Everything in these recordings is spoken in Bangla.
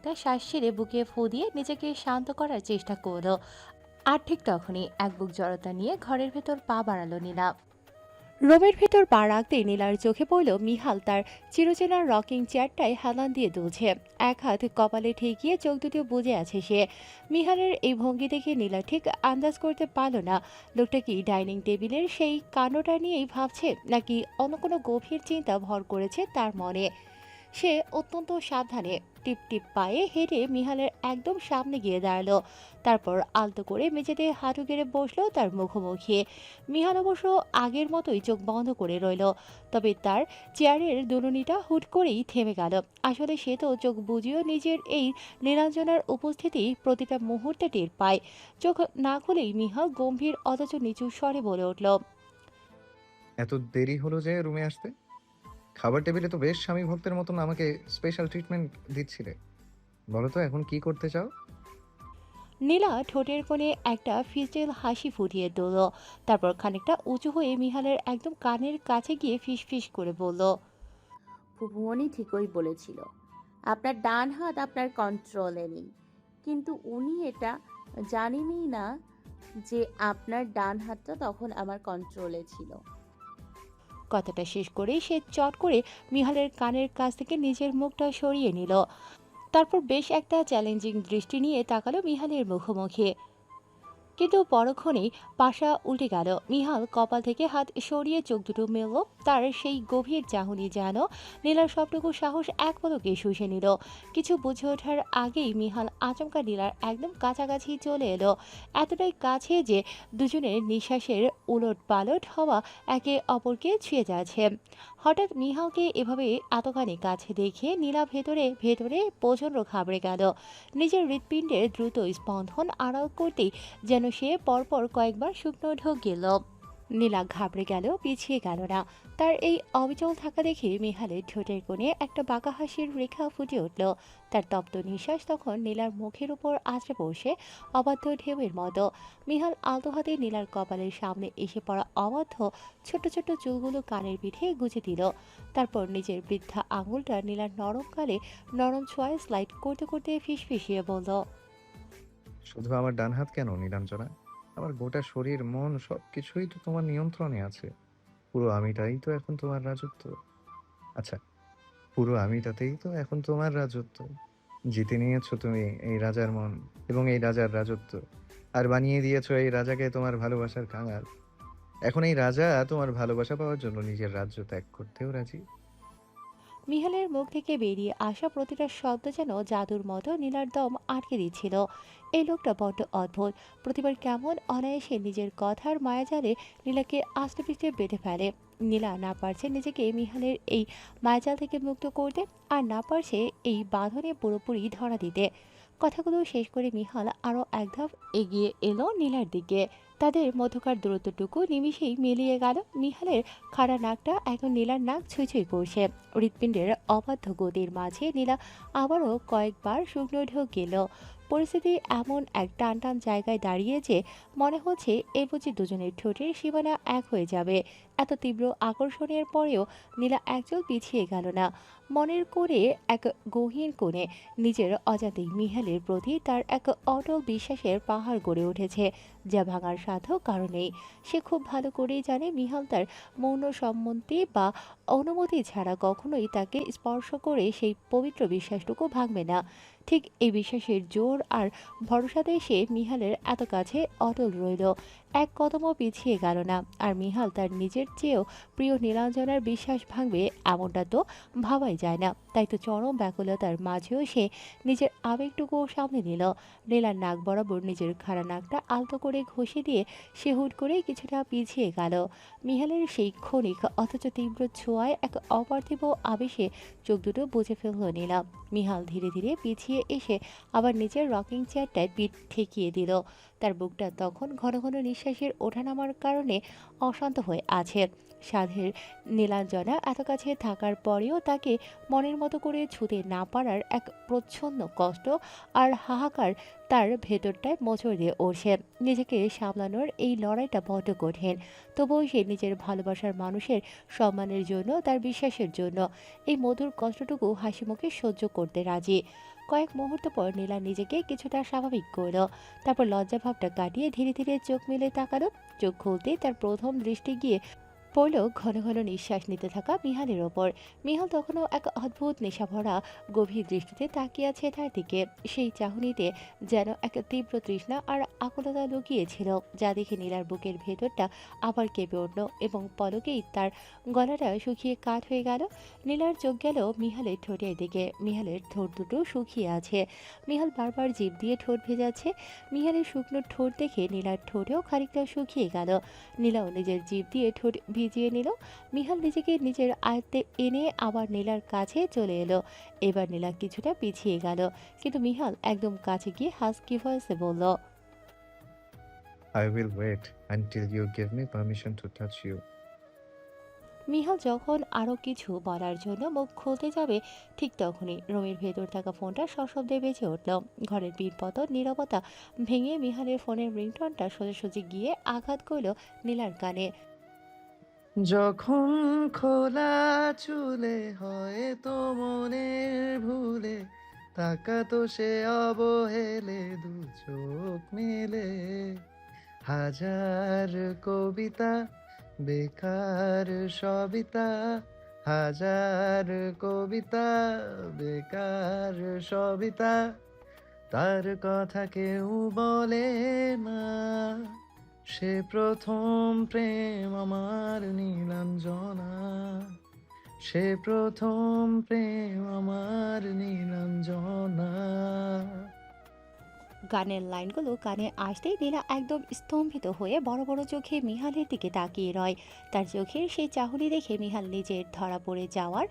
একটা শ্বাস ছেড়ে বুকে ফু দিয়ে নিজেকে শান্ত করার চেষ্টা করলো। আর ঠিক তখনই এক বুক জড়তা নিয়ে ঘরের ভেতর পা বাড়ালো নীলা। রুমের ভেতর পা রাখতেই নীলার চোখে পড়ল মিহাল তার চিরচেনা রকিং চেয়ারটায় হেলান দিয়ে দুলছে। এক হাত কপালে ঠেকিয়ে চোখ দুটো বুজে আছে সে। মিহালের এই ভঙ্গি দেখে নীলা ঠিক আন্দাজ করতে পারল না লোকটা কি ডাইনিং টেবিলের সেই কাণ্ডটা নিয়েই ভাবছে, নাকি অন্য কোনো গভীর চিন্তা ভর করেছে তার মনে। সে অত্যন্ত সাবধানে টিপ টিপ পায়ে হেঁটে মিহালের একদম সামনে গিয়ে দাঁড়ালো। তারপর আলতো করে মেঝেতে হাঁটু গেড়ে বসলো তার মুখোমুখি। মিহাল অবশ্য আগের মতোই চোখ বন্ধ করে রইল, তবে তার চেয়ারের দুলুনিটা হুট করেই থেমে গেল। আসলে সে তো চোখ বুজিয়েও নিজের এই নীলাঞ্জনার উপস্থিতি প্রতিটা মুহূর্তে টের পায়। চোখ না খুলেই মিহাল গম্ভীর অথচ নিচু স্বরে বলে উঠল, এত দেরি হলো যে রুমে আসতে? খাবার টেবিলে তো বেশ স্বামী ভক্তের মতন আমাকে স্পেশাল ট্রিটমেন্ট দিচ্ছিলে। বলো তো এখন কি করতে চাও? নীলা ঠোঁটের কোণে একটা ফিচেল হাসি ফুটিয়ে তুলল। তারপর খানিকটা উঁচু হয়ে মিহালের একদম কানের কাছে গিয়ে ফিস ফিস করে বলল, ভুবনই ঠিকই বলেছিল, আপনার ডান হাত আপনার কন্ট্রোলে নেই। কিন্তু উনি এটা জানেনই না যে আপনার ডান হাতটা তখন আমার কন্ট্রোলে ছিল। কথাটা শেষ করেই সে চট করে মিহালের কানের কাছ থেকে নিজের মুখটা সরিয়ে নিল। তারপর বেশ একটা চ্যালেঞ্জিং দৃষ্টি নিয়ে তাকালো মিহালের মুখোমুখি। কিন্তু পরক্ষণেই পাশা উল্টে গেল। মিহাল কপাল থেকে হাত সরিয়ে চোখ দুটো মেলল। তার সেই গভীর চাহনি যেন নীলার সবটুকু সাহস এক পলকে শুষে নিল। কিছু বুঝে ওঠার আগেই মিহাল আচমকা নীলার একদম কাছাকাছি চলে এলো। এতটাই কাছে যে দুজনের নিঃশ্বাসের উলট পালট হওয়া একে অপরকে ছুঁয়ে যাচ্ছে। হঠাৎ মিহালকে এভাবে এতখানি কাছে দেখে নীলা ভেতরে ভেতরে প্রচণ্ড ঘাবড়ে গেল। নিজের হৃৎপিণ্ডের দ্রুত স্পন্দন আড়াল করতেই যেন সে পরপর কয়েকবার শুকনো ঢোক গেল। নীলা ঘাবড়ে গেল, পিছিয়ে গেল না। তার এই অবিচল থাকা দেখে মিহালের ঠোঁটের কোণে একটা বাঁকা হাসির রেখা ফুটে উঠল। তার তপ্ত নিঃশ্বাস তখন নীলার মুখের উপর আছড়ে পড়ছে অবাধ্য ঢেউয়ের মতো। মিহাল আলতো হাতে নীলার কপালের সামনে এসে পড়া অবাধ্য ছোট ছোট চুলগুলো কানের পিঠে গুজে দিল। তারপর নিজের বৃদ্ধা আঙুলটা নীলার নরম গালে নরম ছোঁয়ায় স্লাইড করতে করতে ফিসফিসিয়ে বলল, শুধু আমার ডান হাত কেন নীলাঞ্জনা? আমার গোটা শরীর মন সবকিছুই তো তোমার নিয়ন্ত্রণে আছে। পুরো আমিটাই তো এখন তোমার রাজত্ব। আচ্ছা, পুরো আমিটাতেই তো এখন তোমার রাজত্ব। জিতে নিয়েছো তুমি এই রাজার মন এবং এই রাজার রাজত্ব। আর বানিয়ে দিয়েছো এই রাজাকে তোমার ভালোবাসার কাঙাল। এখন এই রাজা তোমার ভালোবাসা পাওয়ার জন্য নিজের রাজ্য ত্যাগ করতেও রাজি। মিহালের মুখ থেকে বেরিয়ে আসা প্রতিটা শব্দ যেন জাদুর মতো নীলার দম আটকে দিচ্ছিল। এই লোকটা বড্ড অদ্ভুত। প্রতিবার কেমন অনায়াসে নিজের কথার মায়াজালে নীলাকে আস্তে পিষ্টে বেঁধে ফেলে। নীলা না পারছে নিজেকে মিহালের এই মায়াজাল থেকে মুক্ত করতে, আর না পারছে এই বাঁধনে পুরোপুরি ধরা দিতে। কথাগুলো শেষ করে মিহাল আরও এক ধাপ এগিয়ে এলো নীলার দিকে। তাদের মধ্যকার দূরত্বটুকু নিমিষেই মিলিয়ে গেল। মিহালের খাড়া নাকটা এখন নীলার নাক ছুঁই ছুঁই করছে। হৃৎপিণ্ডের অবাধ্য গতির মাঝে নীলা আবারও কয়েকবার শুকনো ঢোক গেল। পরিস্থিতি এমন এক টান টান জায়গায় দাঁড়িয়ে যে মনে হচ্ছে এ বুঝি দুজনের ঠোঁটের সীমানা এক হয়ে যাবে। এত তীব্র আকর্ষণের পরেও নীলা একচুল পিছিয়ে গেল না। মনের করে এক গহীন কোণে নিজের অজান্তেই মিহালের প্রতি তার এক অটল বিশ্বাসের পাহাড় গড়ে উঠেছে, যা ভাঙার সাধ্য কারণেই। সে খুব ভালো করেই জানে মিহাল তার মৌন সম্মতি বা অনুমতি ছাড়া কখনোই তাকে স্পর্শ করে সেই পবিত্র বিশ্বাসটুকু ভাঙবে না। ঠিক এই বিশ্বাসের জোর আর ভরসাতেই সে মিহালের এত কাছে অটল রইল, এক কদমও পিছিয়ে গেল না। আর মিহাল তার নিজের চেয়েও প্রিয় নীলাঞ্জনার বিশ্বাস ভাঙবে এমনটা তো ভাবাই যায় না। তাই তো চরম ব্যাকুলতার মাঝেও সে নিজের আবেগটুকু সামনে নিল। নীলার নাক বরাবর নিজের খাড়া নাকটা আলতো করে ঘষে দিয়ে সে হুট করে কিছুটা পিছিয়ে গেল। মিহালের সেই ক্ষণিক অথচ তীব্র ছোঁয়ায় এক অপার্থিব আবেশে চোখ দুটো বুঝে ফেলল নিলাম। মিহাল ধীরে ধীরে পিছিয়ে এসে আবার নিজের রকিং চেয়ারটায় পিঠ ঠেকিয়ে দিল। তার বুকটা তখন ঘন ঘন নিঃশ্বাসের ওঠানামার কারণে অশান্ত হয়ে আছে। সাধের নীলাঞ্জনা এত কাছে থাকার পরেও তাকে মনের মতো করে ছুতে না পারার এক প্রচ্ছন্ন কষ্ট আর হাহাকার তার ভেতরটায় মোচড় দিয়ে উঠছে। নিজেকে সামলানোর এই লড়াইটা বড্ড কঠিন। তবুও সে নিজের ভালোবাসার মানুষের সম্মানের জন্য, তার বিশ্বাসের জন্য এই মধুর কষ্টটুকু হাসিমুখে সহ্য করতে রাজি। কয়েক মুহূর্ত পর নীলা নিজেকে কিছুটা স্বাভাবিক করলো। তারপর লজ্জাভাবটা কাটিয়ে ধীরে ধীরে চোখ মেলে তাকালো। চোখ খুলতেই তার প্রথম দৃষ্টি গিয়ে পড়ল ঘন ঘন নিঃশ্বাস নিতে থাকা মিহালের ওপর। মিহাল তখনও এক অদ্ভুত নেশাভরা গভীর দৃষ্টিতে তাকিয়ে আছে তার দিকে। সেই চাহনিতে যেন এক তীব্র তৃষ্ণা আর আকুলতা লুকিয়েছিল, যা দেখে নীলার বুকের ভেতরটা আবার কেঁপে উঠল এবং পলকেই তার গলাটা শুকিয়ে কাঠ হয়ে গেল। নীলার চোখ গেল মিহালের ঠোঁটের দিকে। মিহালের ঠোঁট দুটো শুকিয়ে আছে। মিহাল বারবার জিভ দিয়ে ঠোঁট ভেজাচ্ছে। মিহালের শুকনো ঠোঁট দেখে নীলার ঠোঁটেও খানিকটা শুকিয়ে গেল। নীলাও নিজের জিভ দিয়ে ঠোঁট ভিজিয়ে নিল। মিহাল নিজেকে নিজের আয়ত্তে এনে আবার নীলার কাছে চলে এলো। এবার নীলা কিছুটা পিছিয়ে গেল, কিন্তু মিহাল একদম কাছে গিয়ে হাসকি ভয়েসে বলল, I will wait until you give me permission to touch you. মিহাল যখন আরো কিছু বলার জন্য মুখ খুলতে যাবে, ঠিক তখনই রুমের ভেতর থাকা ফোনটা সশব্দে বেজে উঠল। ঘরের পিনপতন নীরবতা ভেঙে মিহালের ফোনের রিংটনটা সোজাসুজি গিয়ে আঘাত করল নীলার কানে। যখন খোলা চুলে হয় তো মনের ভুলে, তাকাতো সে অবহেলে দু চোখ মেলে, হাজার কবিতা বেকার সবিতা, হাজার কবিতা বেকার সবিতা, তার কথা কেউ বলে না, সে প্রথম প্রেম আমার নীলাঞ্জনা, সে প্রথম প্রেম আমার নীলাঞ্জনা। গানের লাইনগুলো কানে আসতেই নীলা একদম স্তম্ভিত হয়ে বড় বড় চোখে মিহালের দিকে তাকিয়ে রয়। তার চোখের সেই চাহনি দেখে মিহাল নিজের ধরা পড়ে যাওয়ার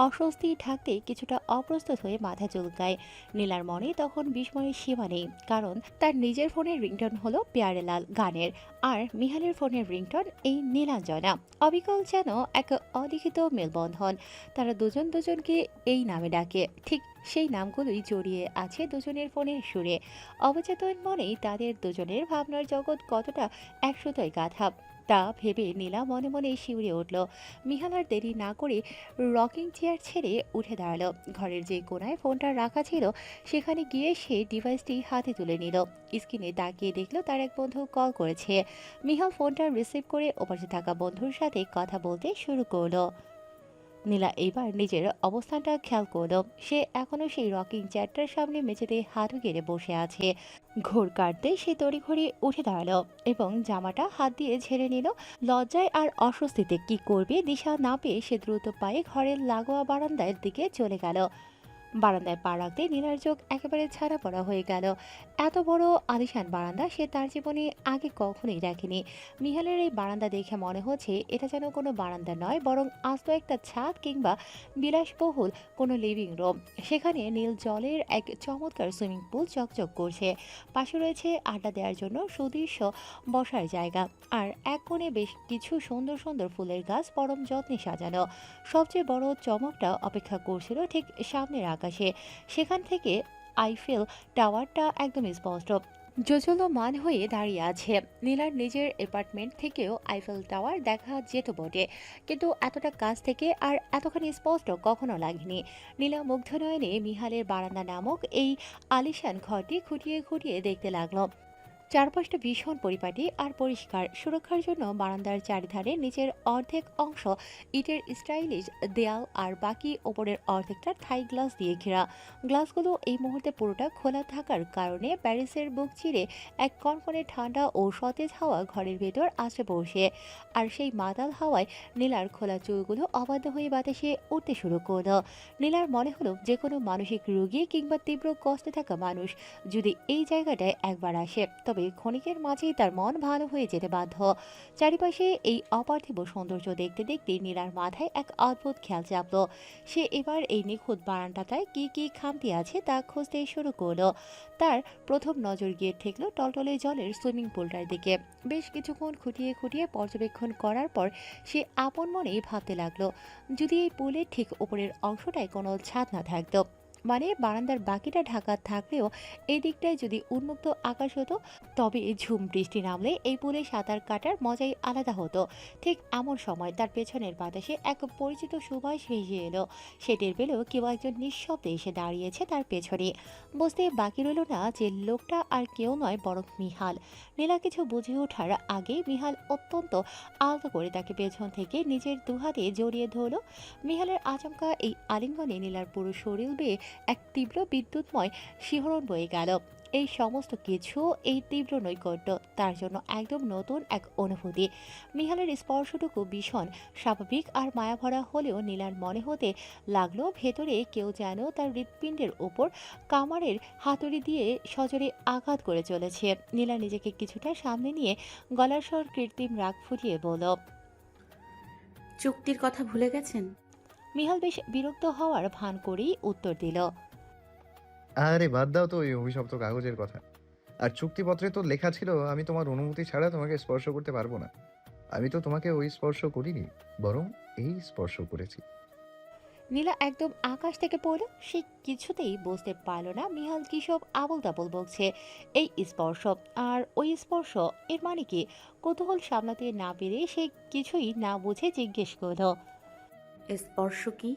অস্বস্তি ঢাকতে কিছুটা অপ্রস্তুত হয়ে মাথা চুলকায়। নীলার মনে তখন বিস্ময়ের সীমা নেই, কারণ তার নিজের ফোনের রিংটন হলো প্যারেলাল গানের, আর মিহালের ফোনের রিংটন এই নীলাঞ্জনা। অবিকল যেন এক অলিখিত মেলবন্ধন। তারা দুজন দুজনকে এই নামে ডাকে, ঠিক সেই নামগুলোই জড়িয়ে আছে দুজনের ফোনের সুরে। অবচেতন মনেই তাদের দুজনের ভাবনার জগৎ কতটা একসুতোয় গাঁথা, তা ভেবে নীলা মনে মনে শিউরে উঠল। মিহাল আর দেরি না করে রকিং চেয়ার ছেড়ে উঠে দাঁড়ালো। ঘরের যে কোনায় ফোনটা রাখা ছিল সেখানে গিয়ে সে ডিভাইসটি হাতে তুলে নিল। স্ক্রিনে তাকিয়ে দেখলো তার এক বন্ধু কল করেছে। মিহাল ফোনটা রিসিভ করে ওপাশে থাকা বন্ধুর সাথে কথা বলতে শুরু করলো। নীলা এবার নিজের অবস্থানটা খেয়াল করলো। সে এখনো সেই রকিং চেয়ারটার সামনে মেঝেতে হাঁটু গেড়ে বসে আছে। ঘোর কাটতে সে তড়িঘড়ি উঠে দাঁড়ালো এবং জামাটা হাত দিয়ে ঝেড়ে নিল। লজ্জায় আর অস্বস্তিতে কি করবে দিশা না পেয়ে সে দ্রুত পায়ে ঘরের লাগোয়া বারান্দার দিকে চলে গেল। বারান্দায় পা রাখতে নীলার চোখ একেবারে ছাড়া পড়া হয়ে গেল। এত বড় আলিশান বারান্দা সে তার জীবনে আগে কখনোই দেখেনি। মিহালের এই বারান্দা দেখে মনে হচ্ছে এটা যেন কোনো বারান্দা নয়, বরং আস্ত একটা ছাদ কিংবা বিলাসবহুল কোনো লিভিং রুম। সেখানে নীল জলের এক চমৎকার সুইমিং পুল চকচক করছে। পাশে রয়েছে আড্ডা দেওয়ার জন্য সুদৃশ্য বসার জায়গা, আর এক কোণে বেশ কিছু সুন্দর সুন্দর ফুলের গাছ পরম যত্নে সাজানো। সবচেয়ে বড় চমকটা অপেক্ষা করছিল ঠিক সামনের আকাশে। সেখান থেকে আইফেল টাওয়ারটা একদম স্পষ্ট জোজোলমান হয়ে দাঁড়িয়ে আছে। নীলার নিজের অ্যাপার্টমেন্ট থেকেও আইফেল টাওয়ার দেখা যেত বটে, কিন্তু এতটা কাছ থেকে আর এতখানি স্পষ্ট কখনো লাগেনি। নীলা মুগ্ধ নয়নে মিহালের বারান্দা নামক এই আলিশান ঘরটি খুঁটিয়ে খুঁটিয়ে দেখতে লাগলো। চারপাশটা ভীষণ পরিপাটি আর পরিষ্কার। সুরক্ষার জন্য বারান্দার চারিধারে নিচের অর্ধেক অংশ ইটের স্টাইলিশ দেয়াল আর বাকি ওপরের অর্ধেকটা থাই গ্লাস দিয়ে ঘেরা। গ্লাসগুলো এই মুহূর্তে পুরোটা খোলা থাকার কারণে প্যারিসের বুক চিরে এক কনকনে ঠান্ডা ও সতেজ হাওয়া ঘরের ভেতর আসে বসে। আর সেই মাতাল হাওয়ায় নীলার খোলা চুলগুলো অবাধ্য হয়ে বাতাসে উঠতে শুরু করলো। নীলার মনে হলো যে কোনো মানসিক রোগী কিংবা তীব্র কষ্টে থাকা মানুষ যদি এই জায়গাটায় একবার আসে তবে ক্ষণিকের মাঝেই তার মন ভালো হয়ে যেতে বাধ্য। চারিপাশে এই অপার্থিব সৌন্দর্য দেখতে দেখতে নীলার মাথায় এক অদ্ভুত খেয়াল চাপলো। সে এবার এই নিখুঁত বারান্দাটায় কি কি খামতি আছে তা খুঁজতে শুরু করলো। তার প্রথম নজর গিয়ে ঠেকলো টলটলে জলের সুইমিং পুলটার দিকে। বেশ কিছুক্ষণ খুঁটিয়ে খুঁটিয়ে পর্যবেক্ষণ করার পর সে আপন মনেই ভাবতে লাগলো, যদি এই পুলের ঠিক উপরের অংশটায় কোনো ছাদ না থাকতো, মানে বারান্দার বাকিটা ঢাকা থাকলেও এই দিকটায় যদি উন্মুক্ত আকাশ হতো, তবে ঝুম বৃষ্টি নামলে এই পুলে সাঁতার কাটার মজাই আলাদা হতো। ঠিক এমন সময় তার পেছনের বাতাসে এক পরিচিত সুবাস ভেসে এলো। সে টের পেল কেউ একজন নিঃশব্দে এসে দাঁড়িয়েছে তার পেছনে। বুঝতে বাকি রইল না যে লোকটা আর কেউ নয় বরং মিহাল। নীলা কিছু বুঝে ওঠার আগেই মিহাল অত্যন্ত আলতো করে তাকে পেছন থেকে নিজের দুহাতে জড়িয়ে ধরল। মিহালের আচমকা এই আলিঙ্গনে নীলার পুরো শরীর বেয়ে এক তীব্র বিদ্যুৎময় শিহরণ বয়ে গেল। এই সমস্ত কিছু, এই তীব্র নৈকট্য তার জন্য একদম নতুন এক অনুভূতি। মিহালের স্পর্শটুকু ভীষণ স্বাভাবিক আর মায়াভরা হলেও নীলার মনে হতে লাগলো ভেতরে কেউ যেন তার হৃৎপিণ্ডের ওপর কামারের হাতুড়ি দিয়ে সজোরে আঘাত করে চলেছে। নীলা নিজেকে কিছুটা সামনে নিয়ে গলার স্বর কৃত্রিম রাগ ফুটিয়ে বলল। চুক্তির কথা ভুলে গেছেন? মিহাল বেশ বিরক্ত হওয়ার ভান করেই উত্তর দিল। আরে বাদ দাও তো ওই অভিশপ্ত কাগজের কথা। আর চুক্তিপত্রে তো লেখা ছিল আমি তোমার অনুমতি ছাড়া তোমাকে স্পর্শ করতে পারবো না। আমি তো তোমাকে ওই স্পর্শ করিনি, বরং এই স্পর্শ করেছি। নীলা একদম আকাশ থেকে পড়ল। সে কিছুতেই বুঝতে পারল না মিহাল কি সব আবোল তাবোল বকছে। এই স্পর্শ আর ওই স্পর্শ এর মানে কি? কৌতূহল সামলাতে না পেরে সে কিছুই না বুঝে জিজ্ঞেস করল। স্পর্শ কি?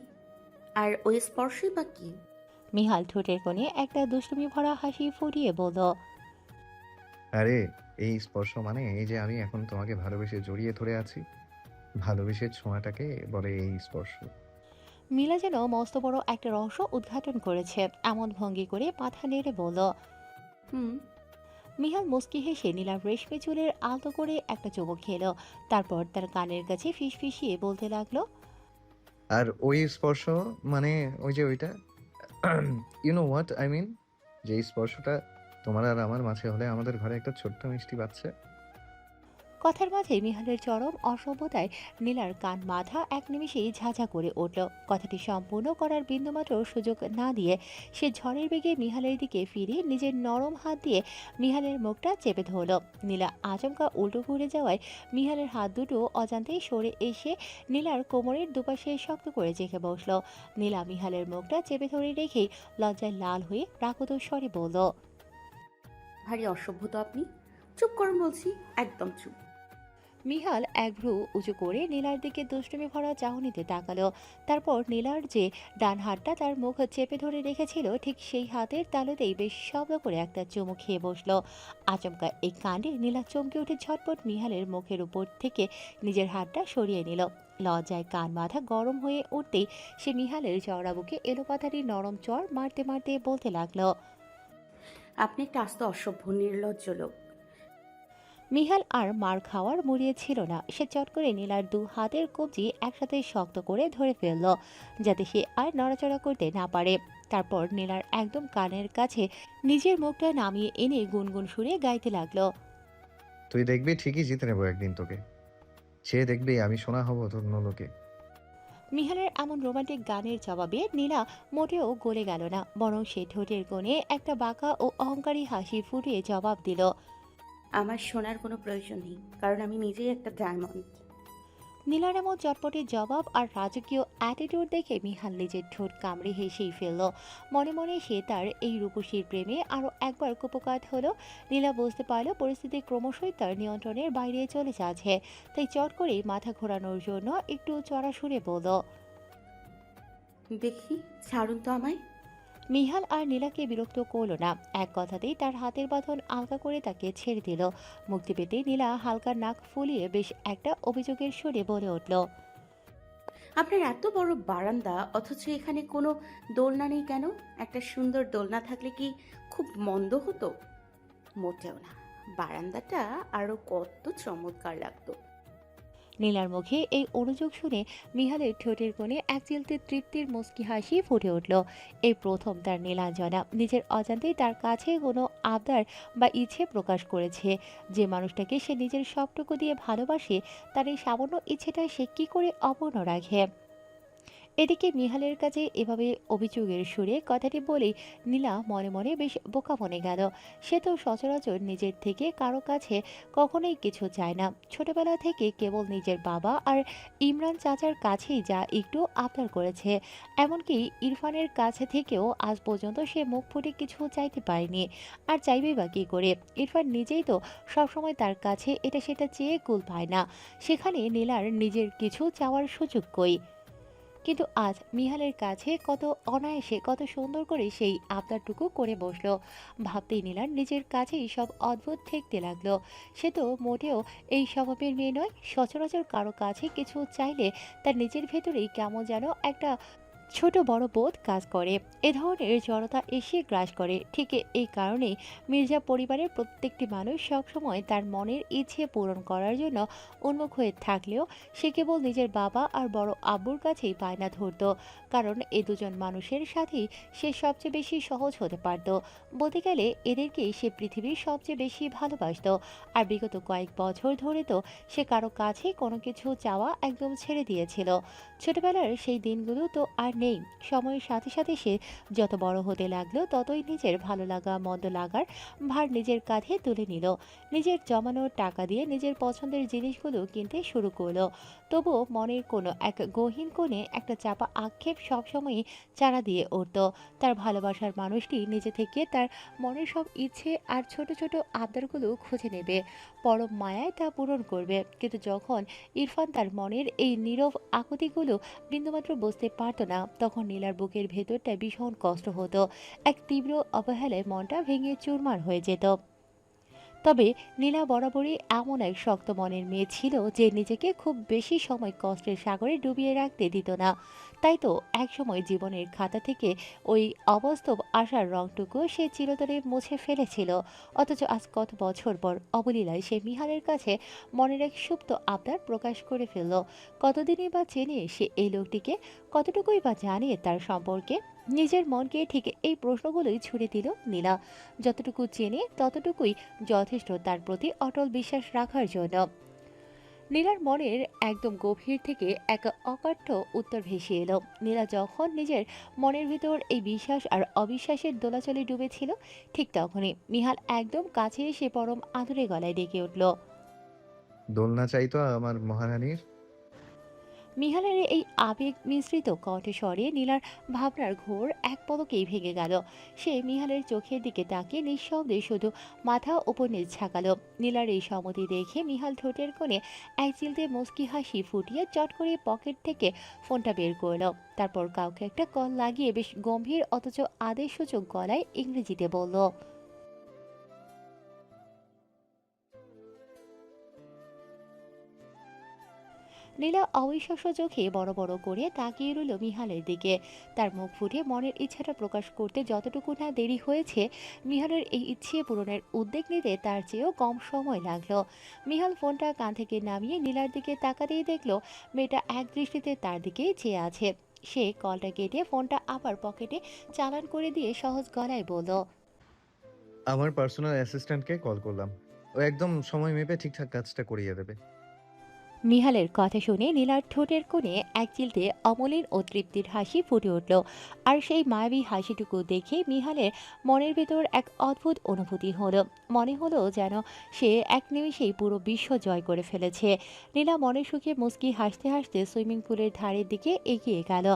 আর ওই স্পর্শই বা কি? মিহাল ঠোঁটের কোণে একটা দুষ্টুমি ভরা হাসি ফুটিয়ে বলল। আরে এই স্পর্শ মানে এই যে আমি এখন তোমাকে ভালোবেসে জড়িয়ে ধরে আছি, ভালোবেসে ছোঁয়াটাকে বলে এই স্পর্শ। মিলা যেন মস্ত বড় একটা রহস্য উদ্ঘাটন করেছে এমন ভঙ্গি করে মাথা নেড়ে বলল। হুম। মিহাল মুচকি হেসে নীলার রেশমি চুলের আলতো করে একটা চুমুক খেলো। তারপর তার কানের কাছে ফিসফিসিয়ে বলতে লাগলো। আর ওই স্পর্শ মানে ওই যে ওইটা, you know what I mean, যে এই স্পর্শটা তোমার আর আমার মাঝে হলে আমাদের ঘরে একটা ছোট্ট মিষ্টি বাচ্চা। কথার মাঝে মিহালের চরম অসভ্যতায় নীলার কান মাথা এক নিমিষেই ঝাঝা করে উঠল। কথাটি সম্পূর্ণ করার বিন্দুমাত্র সুযোগ না দিয়ে সে ঝড়ের বেগে মিহালের দিকে ফিরে নিজের নরম হাত দিয়ে মিহালের মুখটা চেপে ধরল। নীলা আচমকা উল্টো ঘুরে যাওয়ায় মিহালের হাত দুটো অজান্তেই সরে এসে নীলার কোমরের দুপাশে শক্ত করে চেখে বসল। নীলা মিহালের মুখটা চেপে ধরে রেখেই লজ্জায় লাল হয়ে প্রাকৃত স্বরে বলল। ভারী অসভ্য তো আপনি। চুপ করুন বলছি, একদম চুপ। মিহাল এক ভ্রু উঁচু করে নীলার দিকে দুষ্টুমি ভরা চাহনিতে তাকালো। তারপর নীলার যে ডান হাতটা তার মুখ চেপে ধরে রেখেছিল ঠিক সেই হাতের তালুতেই বেশ শব্দ করে একটা চুমু খেয়ে বসলো। আচমকা এই কাণ্ডে নীলা চমকে উঠে ঝটপট মিহালের মুখের উপর থেকে নিজের হাতটা সরিয়ে নিল। লজ্জায় কান মাথা গরম হয়ে উঠতেই সে মিহালের চওড়া বুকে এলোপাথারি নরম চড় মারতে মারতে বলতে লাগলো। আপনি একটা আস্ত অসভ্য নির্লজ্জ লোক। মিহাল আর মার খাওয়ার মুড়িয়ে ছিল না। সে চট করে নীলার দু হাতের কবজি একসাথে শক্ত করে ধরে ফেলল, যাতে সে আর নড়াচড়া করতে না পারে। তারপর নীলার একদম কানের কাছে নিজের মুখটা নামিয়ে এনে গুনগুন সুরে গাইতে লাগলো। তুই দেখবি ঠিকই জিতে নেবো একদিন তোকে, সে দেখবি আমি শোনা হব তোর লোকে। মিহালের এমন রোমান্টিক গানের জবাবে নীলা মোটেও গলে গেল না, বরং সে ঠোঁটের কোণে একটা বাঁকা ও অহংকারী হাসি ফুটিয়ে জবাব দিল। আমার শোনার কোনো প্রয়োজন নেই, কারণ আমি নিজেই একটা ডায়মন্ড। নীলার এমন চটপটের জবাব আর রাজকীয় অ্যাটিটিউড দেখে মিহাল নিজের ঠোঁট কামড়ে হেসেই ফেলল। মনে মনে সে তার এই রূপসীর প্রেমে আরও একবার কুপকাত হলো। নীলা বুঝতে পারল পরিস্থিতি ক্রমশই তার নিয়ন্ত্রণের বাইরে চলে যাচ্ছে, তাই চট করে মাথা ঘোরানোর জন্য একটু চড়া সুরে বলল। দেখি, ছাড়ুন তো আমায়। মিহাল আর নীলাকে বিরক্ত করল না, এক কথাতেই তার হাতের বাঁধন আলগা করে তাকে ছেড়ে দিল। মুক্তি পেতে নীলা হালকা নাক ফুলিয়ে বেশ একটা অভিযোগের সুরে বলে উঠল। আপনার এত বড় বারান্দা, অথচ এখানে কোনো দোলনা নেই কেন? একটা সুন্দর দোলনা থাকলে কি খুব মন্দ হতো? মোটেও না, বারান্দাটা আরো কত চমৎকার লাগতো। নীলার মুখে এই অনুযোগ শুনে মিহালের ঠোঁটের কোণে এক চিলতে তৃপ্তির মুচকি হাসি ফুটে উঠল। এই প্রথম তার নীলাঞ্জনা নিজের অজান্তেই তার কাছে কোনো আবদার বা ইচ্ছে প্রকাশ করেছে। যে মানুষটাকে সে নিজের সবটুকু দিয়ে ভালোবাসে, তার এই সামান্য ইচ্ছেটা সে কি করে অপূর্ণ রাখে? এদিকে মিহালের কাছে এভাবে অভিযোগের সুরে কথাটি বলেই নীলা মনে মনে বেশ বোকা মনে গেল। সে তো সচরাচর নিজের থেকে কারো কাছে কখনোই কিছু চায় না। ছোটবেলা থেকে কেবল নিজের বাবা আর ইমরান চাচার কাছেই যা একটু আবদার করেছে। এমনকি ইরফানের কাছে থেকেও আজ পর্যন্ত সে মুখ ফুটে কিছু চাইতে পারেনি। আর চাইবেই বা কী করে? ইরফান নিজেই তো সবসময় তার কাছে এটা সেটা চেয়ে কুল পায় না। সেখানে নীলার নিজের কিছু চাওয়ার সুযোগ কই? কিন্তু আজ মিহালের কাছে কত অনায়াসে কত সুন্দর করে সেই আবদারটুকু করে বসলো। ভাবতেই নীলার নিজের কাছেই সব অদ্ভুত ঠেকতে লাগলো। সে তো মোটেও এই স্বভাবের মেয়ে নয়। সচরাচর কারো কাছে কিছু চাইলে তার নিজের ভেতরেই কেমন যেন একটা ছোট বড় বোধ কাজ করে। এ ধরনের জড়তা এসে গ্রাস করে। ঠিক এই কারণেই মির্জা পরিবারের প্রত্যেকটি মানুষ সবসময় তার মনের ইচ্ছে পূরণ করার জন্য উন্মুখ হয়ে থাকলেও সে কেবল নিজের বাবা আর বড় আব্বুর কাছেই বায়না ধরত। কারণ এই দুজন মানুষের সাথেই সে সবচেয়ে বেশি সহজ হতে পারত। বলতে গেলে এদেরকেই সে পৃথিবীর সবচেয়ে বেশি ভালোবাসত। আর বিগত কয়েক বছর ধরে তো সে কারো কাছে কোনো কিছু চাওয়া একদম ছেড়ে দিয়েছিল। ছোটবেলার সেই দিনগুলো তো আর নেই। সময়ের সাথে সাথে সে যত বড় হতে লাগলো ততই নিজের ভালো লাগা মন্দ লাগার ভার নিজের কাঁধে তুলে নিল। নিজের জমানো টাকা দিয়ে নিজের পছন্দের জিনিসগুলো কিনতে শুরু করলো। তবুও মনের কোনো এক গহীন কোণে একটা চাপা আক্ষেপ সবসময়ই চারা দিয়ে উঠত। তার ভালোবাসার মানুষটি নিজে থেকে তার মনের সব ইচ্ছে আর ছোট ছোট আবদারগুলো খুঁজে নেবে, পরম মায়ায় তা পূরণ করবে। কিন্তু যখন ইরফান তার মনের এই নীরব আকুতিগুলো বিন্দুমাত্র বুঝতে পারতো না, তখন নীলার বুকের ভেতরটা ভীষণ কষ্ট হতো। এক তীব্র অবহেলায় মনটা ভেঙে চুরমার হয়ে যেত। তবে নীলা বরাবরই এমন এক শক্ত মনের মেয়ে ছিল যে নিজেকে খুব বেশি সময় কষ্টের সাগরে ডুবিয়ে রাখতে দিত না। তাই তো একসময় জীবনের খাতা থেকে ওই অবাস্তব আশার রংটুকু সে চিরতরে মুছে ফেলেছিল। অথচ আজ কত বছর পর অবলীলায় সে মিহালের কাছে মনের এক সুপ্ত আবদার প্রকাশ করে ফেলল। কতদিনই বা চেনে সে এই লোকটিকে, কতটুকুই বা জানে তার সম্পর্কে? নিজের মনকে ঠিক এই প্রশ্নগুলোই ছুড়ে দিল নীলা। যতটুকু চেনে ততটুকুই যথেষ্ট তার প্রতি অটল বিশ্বাস রাখার জন্য। নীলার মনের একদম গভীর থেকে এক অকাঠ্য উত্তর ভেসে এলো। নীলা যখন নিজের মনের ভিতর এই বিশ্বাস আর অবিশ্বাসের দোলাচলে ডুবেছিল, ঠিক তখনই মিহাল একদম কাছে এসে পরম আদুরে গলায় ডেকে উঠল। দোলনা চাই তো আমার মহারানীর। মিহালের এই আবেগ মিশ্রিত কণ্ঠস্বরে নীলার ভাবনার ঘোর এক পলকেই ভেঙে গেল। সে মিহালের চোখের দিকে তাকিয়ে নিঃশব্দে শুধু মাথা উপর নিচ ঝাঁকালো। নীলার এই সম্মতি দেখে মিহাল ঠোঁটের কোণে এক চিলতে মুচকি হাসি ফুটিয়ে চট করে পকেট থেকে ফোনটা বের করলো। তারপর কাউকে একটা কল লাগিয়ে বেশ গম্ভীর অথচ আদেশসূচক গলায় ইংরেজিতে বলল। নীলা অবিশ্বাস্য চোখে বড় বড় করে তাকিয়ে রইল মিহালের দিকে। তার মুখ ফুটে মনের ইচ্ছাটা প্রকাশ করতে যতটুকু না দেরি হয়েছে, মিহালের এই ইচ্ছে পূরণের উদ্যোগ নিতে তার চেয়েও কম সময় লাগলো। মিহাল ফোনটা কান থেকে নামিয়ে নীলার দিকে তাকাতেই দেখলো মেয়েটা এক দৃষ্টিতে তার দিকেই চেয়ে আছে। সে কলটা কেটে ফোনটা আবার পকেটে চালান করে দিয়ে সহজ গলায় বলল। আমার পার্সোনাল অ্যাসিস্ট্যান্টকে কল করলাম। ও একদম সময় মেপে ঠিকঠাক কাজটা করিয়ে দেবে। মিহালের কথা শুনে নীলার ঠোঁটের কোণে এক চিলতে অমলিন ও তৃপ্তির হাসি ফুটে উঠল। আর সেই মায়াবী হাসিটুকু দেখে মিহালের মনের ভেতর এক অদ্ভুত অনুভূতি হলো। মনে হলো যেন সে এক নিমিষেই পুরো বিশ্ব জয় করে ফেলেছে। নীলা মনের সুখে মুচকি হাসতে হাসতে সুইমিং পুলের ধারের দিকে এগিয়ে গেল।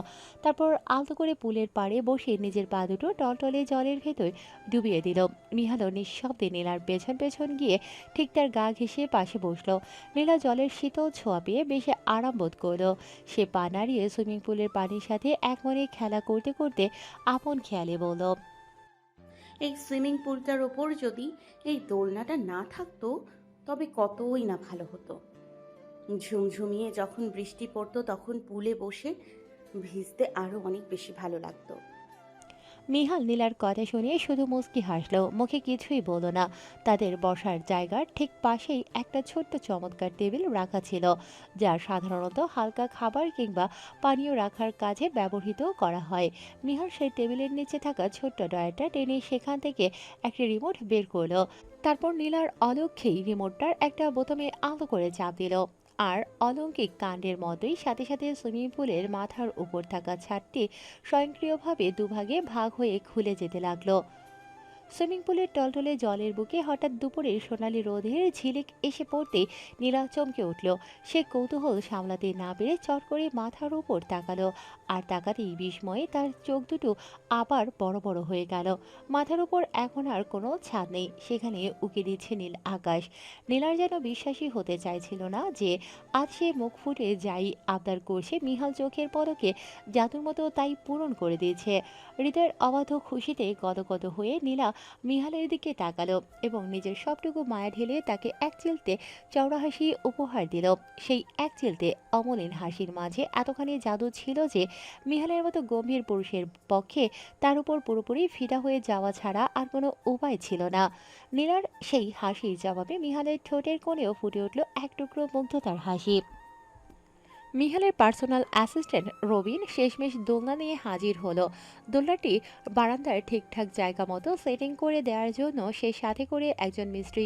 তারপর আলতো করে পুলের পাড়ে বসে নিজের পা দুটো টলটলে জলের ভেতর ডুবিয়ে দিল। মিহালও নিঃশব্দে নীলার পেছন পেছন গিয়ে ঠিক তার গা ঘেঁষে পাশে বসলো। নীলা জলের শীতল ছোঁয়া পেয়ে বেশি আরাম বোধ করলো। সে পা নাড়িয়ে সুইমিং পুলের পানির সাথে এক মনে খেলা করতে করতে আপন খেয়ালে বলল। এই সুইমিং পুলটার ওপর যদি এই দোলনাটা না থাকতো তবে কতই না ভালো হতো। ঝুমঝুমিয়ে যখন বৃষ্টি পড়তো তখন পুলে বসে ভিজতে আরো অনেক বেশি ভালো লাগতো। মিহাল নীলার কথা শুনে শুধু মুচকি হাসলো, মুখে কিছুই বলল না। তাদের বসার জায়গার ঠিক পাশেই একটা ছোট্ট চমৎকার টেবিল রাখা ছিল, যা সাধারণত হালকা খাবার কিংবা পানীয় রাখার কাজে ব্যবহৃত করা হয়। মিহাল সেই টেবিলের নিচে থাকা ছোট্ট ড্রয়ারটা টেনে সেখান থেকে একটা রিমোট বের করলো। তারপর নীলার অলক্ষ্যেই রিমোটটার একটা বোতামে আলো করে চাপ দিল। আর অলৌকিক কাণ্ডের মতোই সাথে সাথে সুইমিং পুলের মাথার উপর থাকা ছাদটি স্বয়ংক্রিয়ভাবে দুভাগে ভাগ হয়ে খুলে যেতে লাগলো। সুইমিং পুলের টলটলে জলের বুকে হঠাৎ দুপুরের সোনালি রোদের ঝিলিক এসে পড়তে নীলা চমকে উঠল। সে কৌতূহল সামলাতে না পেরে চট করে মাথার উপর তাকালো, আর তাকাতেই বিস্ময়ে তার চোখ দুটো আবার বড় বড় হয়ে গেল। মাথার উপর এখন আর কোনো ছাদ নেই, সেখানে উকি দিচ্ছে নীল আকাশ। নীলার যেন বিশ্বাসই হতে চাইছিল না যে আজ সে মুখ ফুটে যাই আবদার করছে মিহাল চোখের পলকে জাদুর মতো তাই পূরণ করে দিয়েছে। হৃদয়ের অবাধ খুশিতে গদগদ হয়ে নীলা মিহালের দিকে তাকালো এবং নিজের সবটুকু মায়া ঢেলে তাকে এক চিলতে চওড়া হাসি উপহার দিল। সেই এক চিলতে অমলিন হাসির মাঝে এতখানি জাদু ছিল যে মিহালের মতো গম্ভীর পুরুষের পক্ষে তার উপর পুরোপুরি ফিদা হয়ে যাওয়া ছাড়া আর কোনো উপায় ছিল না। নীলার সেই হাসির জবাবে মিহালের ঠোঁটের কোণেও ফুটে উঠল এক টুকরো মুগ্ধতার হাসি। মিহালের পার্সোনাল অ্যাসিস্ট্যান্ট রবিন শেষমেশ দোলনা নিয়ে হাজির হলো। দোলনাটি বারান্দার ঠিকঠাক জায়গা মতো সেটিং করে দেওয়ার জন্য সে সাথে করে একজন মিস্ত্রি